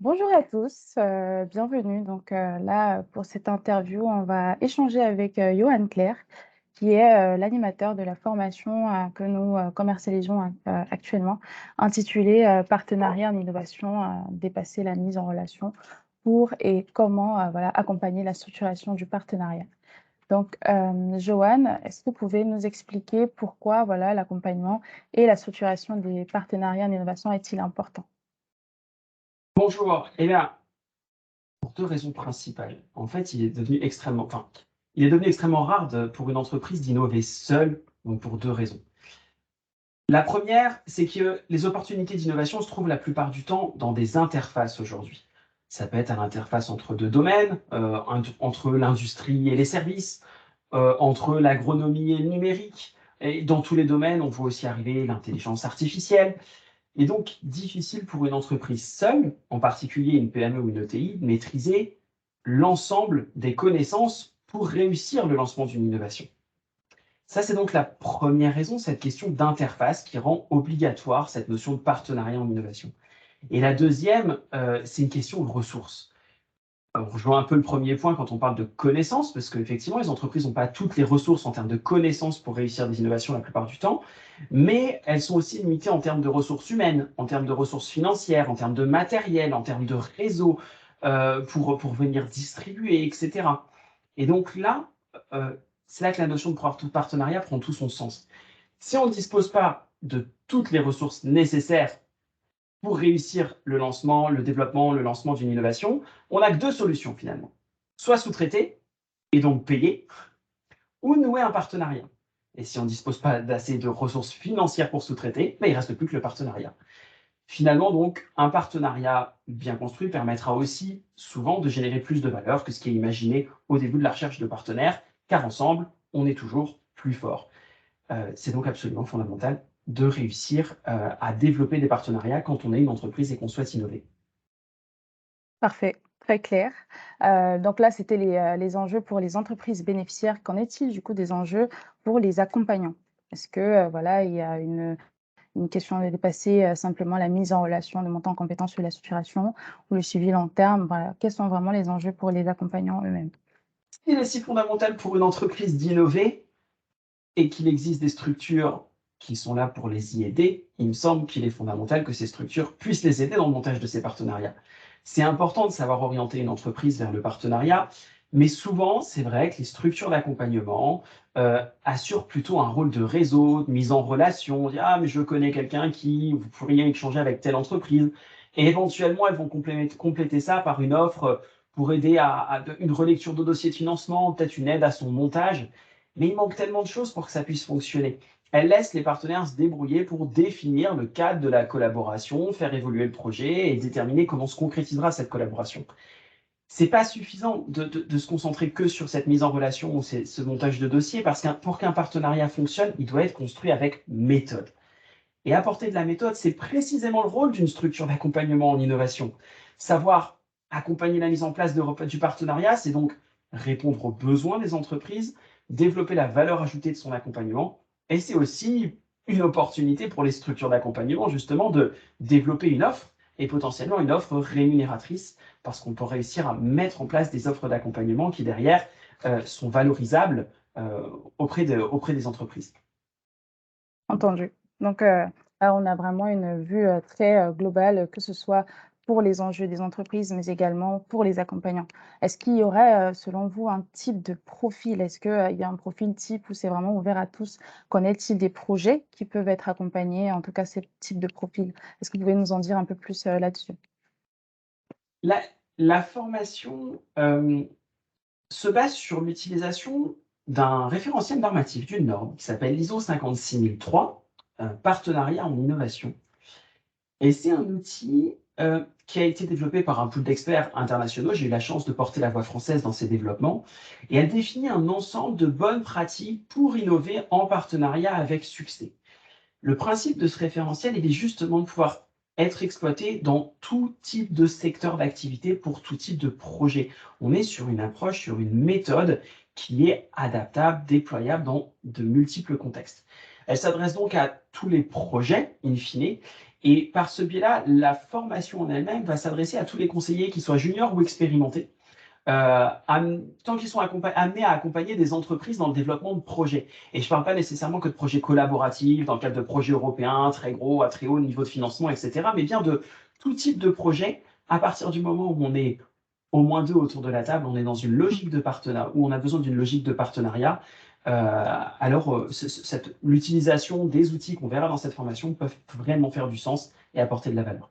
Bonjour à tous, bienvenue. Là, pour cette interview, on va échanger avec Johan Claire, qui est l'animateur de la formation que nous commercialisons actuellement, intitulée Partenariat en innovation, dépasser la mise en relation pour et comment voilà, accompagner la structuration du partenariat. Johan, est-ce que vous pouvez nous expliquer pourquoi voilà, l'accompagnement et la structuration des partenariats en innovation est-il important? Bonjour. Eh bien, pour 2 raisons principales. En fait, il est devenu extrêmement rare pour une entreprise d'innover seule, donc pour 2 raisons. La première, c'est que les opportunités d'innovation se trouvent la plupart du temps dans des interfaces aujourd'hui. Ça peut être à l'interface entre 2 domaines, entre l'industrie et les services, entre l'agronomie et le numérique, et dans tous les domaines, on voit aussi arriver l'intelligence artificielle. Et donc, difficile pour une entreprise seule, en particulier une PME ou une ETI, de maîtriser l'ensemble des connaissances pour réussir le lancement d'une innovation. Ça, c'est donc la première raison, cette question d'interface qui rend obligatoire cette notion de partenariat en innovation. Et la deuxième, c'est une question de ressources. On rejoint un peu le premier point quand on parle de connaissances, parce qu'effectivement, les entreprises n'ont pas toutes les ressources en termes de connaissances pour réussir des innovations la plupart du temps, mais elles sont aussi limitées en termes de ressources humaines, en termes de ressources financières, en termes de matériel, en termes de réseau, pour venir distribuer, etc. Et donc là, c'est là que la notion de partenariat prend tout son sens. Si on ne dispose pas de toutes les ressources nécessaires pour réussir le lancement, le développement, le lancement d'une innovation, on n'a que 2 solutions finalement. Soit sous-traiter et donc payer, ou nouer un partenariat. Et si on ne dispose pas d'assez de ressources financières pour sous-traiter, il ne reste plus que le partenariat. Finalement donc, un partenariat bien construit permettra aussi souvent de générer plus de valeur que ce qui est imaginé au début de la recherche de partenaires, car ensemble, on est toujours plus fort. C'est donc absolument fondamental de réussir à développer des partenariats quand on est une entreprise et qu'on souhaite innover. Parfait, très clair. Donc là, c'était les enjeux pour les entreprises bénéficiaires. Qu'en est-il du coup des enjeux pour les accompagnants? Est-ce que, voilà, il y a une question de dépasser, simplement la mise en relation, de monter en compétence sur la structuration ou le suivi long terme? Voilà, quels sont vraiment les enjeux pour les accompagnants eux-mêmes? Il est si fondamental pour une entreprise d'innover et qu'il existe des structures qui sont là pour les y aider, il me semble qu'il est fondamental que ces structures puissent les aider dans le montage de ces partenariats. C'est important de savoir orienter une entreprise vers le partenariat, mais souvent, c'est vrai que les structures d'accompagnement assurent plutôt un rôle de réseau, de mise en relation. On dit, ah, mais je connais quelqu'un qui, vous pourriez échanger avec telle entreprise. Et éventuellement, elles vont compléter ça par une offre pour aider à une relecture de dossier de financement, peut-être une aide à son montage. Mais il manque tellement de choses pour que ça puisse fonctionner. Elle laisse les partenaires se débrouiller pour définir le cadre de la collaboration, faire évoluer le projet et déterminer comment se concrétisera cette collaboration. C'est pas suffisant de se concentrer que sur cette mise en relation ou ce montage de dossier, parce que pour qu'un partenariat fonctionne, il doit être construit avec méthode. Et apporter de la méthode, c'est précisément le rôle d'une structure d'accompagnement en innovation. Savoir accompagner la mise en place du partenariat, c'est donc répondre aux besoins des entreprises, développer la valeur ajoutée de son accompagnement, et c'est aussi une opportunité pour les structures d'accompagnement, justement, de développer une offre, et potentiellement une offre rémunératrice, parce qu'on peut réussir à mettre en place des offres d'accompagnement qui, derrière, sont valorisables auprès des entreprises. Entendu. Là, on a vraiment une vue, très, globale, que ce soit pour les enjeux des entreprises, mais également pour les accompagnants. Est-ce qu'il y aurait, selon vous, un type de profil? Est-ce que, il y a un profil type où c'est vraiment ouvert à tous? Qu'en est-il des projets qui peuvent être accompagnés, en tout cas ces types de profils? Est-ce que vous pouvez nous en dire un peu plus, là-dessus? La, la formation se base sur l'utilisation d'un référentiel normatif, d'une norme qui s'appelle l'ISO 56003, partenariat en innovation. Et c'est un outil qui a été développé par un pool d'experts internationaux. J'ai eu la chance de porter la voix française dans ces développements. Et elle définit un ensemble de bonnes pratiques pour innover en partenariat avec succès. Le principe de ce référentiel, il est justement de pouvoir être exploité dans tout type de secteur d'activité pour tout type de projet. On est sur une approche, sur une méthode qui est adaptable, déployable dans de multiples contextes. Elle s'adresse donc à tous les projets, in fine, Et par ce biais-là, la formation en elle-même va s'adresser à tous les conseillers, qu'ils soient juniors ou expérimentés, tant qu'ils sont amenés à accompagner des entreprises dans le développement de projets. Et je ne parle pas nécessairement que de projets collaboratifs, dans le cadre de projets européens, très gros, à très haut niveau de financement, etc., mais bien de tout type de projet, à partir du moment où on est au moins 2 autour de la table, on est dans une Mmh. logique de partenariat, où on a besoin d'une logique de partenariat, alors l'utilisation des outils qu'on verra dans cette formation peuvent vraiment faire du sens et apporter de la valeur.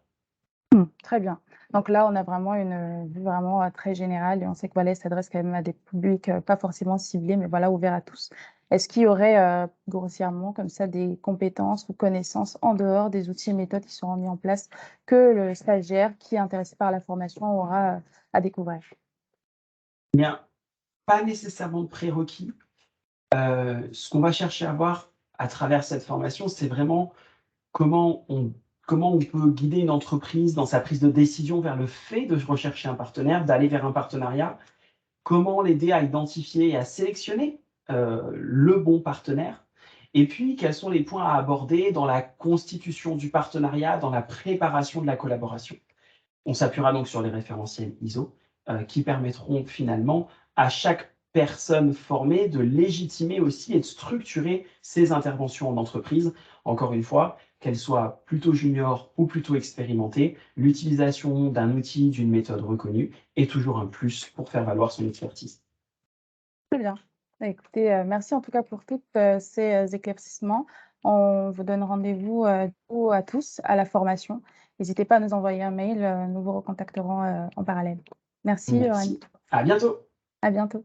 Très bien. Donc là, on a vraiment une, vue vraiment, très générale et on sait que voilà, elle s'adresse quand même à des publics, pas forcément ciblés, mais voilà, ouverts à tous. Est-ce qu'il y aurait, grossièrement comme ça des compétences ou connaissances en dehors des outils et méthodes qui seront mis en place que le stagiaire qui est intéressé par la formation aura, à découvrir? Bien, pas nécessairement de prérequis. Ce qu'on va chercher à voir à travers cette formation, c'est vraiment comment on comment on peut guider une entreprise dans sa prise de décision vers le fait de rechercher un partenaire, d'aller vers un partenariat. Comment l'aider à identifier et à sélectionner, le bon partenaire? Et puis, quels sont les points à aborder dans la constitution du partenariat, dans la préparation de la collaboration? On s'appuiera donc sur les référentiels ISO, qui permettront finalement à chaque personne formée de légitimer aussi et de structurer ses interventions en entreprise. Encore une fois, qu'elle soit plutôt junior ou plutôt expérimentée, l'utilisation d'un outil, d'une méthode reconnue est toujours un plus pour faire valoir son expertise. Très bien. Bah, écoutez, merci en tout cas pour toutes, ces, éclaircissements. On vous donne rendez-vous, du coup à tous à la formation. N'hésitez pas à nous envoyer un mail, nous vous recontacterons, en parallèle. Merci, Lorraine. Merci, à bientôt. À bientôt.